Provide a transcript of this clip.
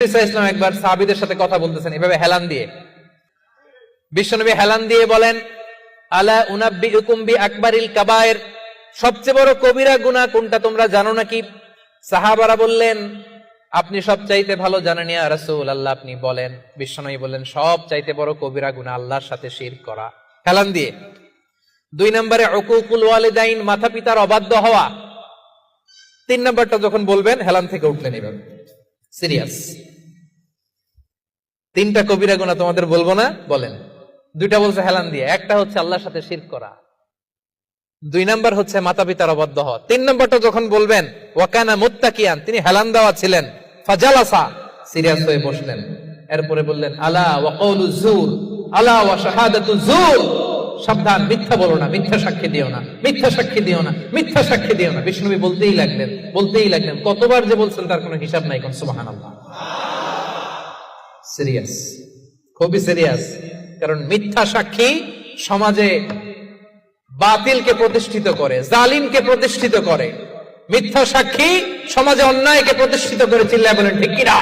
নবী সাল্লাল্লাহু আলাইহি ওয়াসাল্লাম একবার সাহাবীদের সাথে কথা বলতেছেন এভাবে হেলান দিয়ে। বিশ্বনবী হেলান দিয়ে বলেন, আলা উনাব্বিউকুম বিআকবারিল কাবায়ের, সবচেয়ে বড় কবিরা গুনাহ কোনটা তোমরা জানো নাকি? সাহাবারা বললেন, আপনি সবচাইতে ভালো জানেন ইয়া রাসূলুল্লাহ, আপনি বলেন। বিশ্বনবী বললেন, সবচাইতে বড় কবিরা গুনাহ আল্লাহর সাথে শিরক করা, হেলান দিয়ে। 2 নম্বরে উকুকুল ওয়ালিদাইন, মাতা পিতার অবাধ্য হওয়া। 3 নম্বরটা যখন বলবেন হেলান থেকে উঠলেন এইভাবে, সিরিয়াস। 3টা কবিরা গুনাহ তোমাদের বলবো না, বলেন। 2টা বলছে হেলান দিয়ে, একটা হচ্ছে আল্লাহর সাথে শিরক করা, 2 নাম্বার হচ্ছে মাতা পিতার অবাধ্য হওয়া। 3 নাম্বারটা যখন বলবেন, ওয়াকানা মুত্তাকিয়ান, তিনি হেলান দেওয়া ছিলেন, ফাজালাসা, সিরিয়াস হয়ে বসলেন। এরপরে বললেন, আলা ওয়া কওলু যুর, আলা ওয়া শাহাদাতু যুর, সাবধান, মিথ্যা বলো না, মিথ্যা সাক্ষী দিও না, মিথ্যা সাক্ষী দিও না, মিথ্যা সাক্ষী দিও না। বিষ্ণুবী বলতেই লাগলেন, কতবার যে বলছেন তার কোনো হিসাব নাই। কোন সুবহানাল্লাহ। সিরিয়াস, খুবই সিরিয়াস। কারণ মিথ্যা সাক্ষী সমাজে বাতিলকে প্রতিষ্ঠিত করে, জালিমকে প্রতিষ্ঠিত করে। মিথ্যা সাক্ষী সমাজে অন্যায়কে প্রতিষ্ঠিত করে। চিল্লায় বলেন ঠিক কিনা?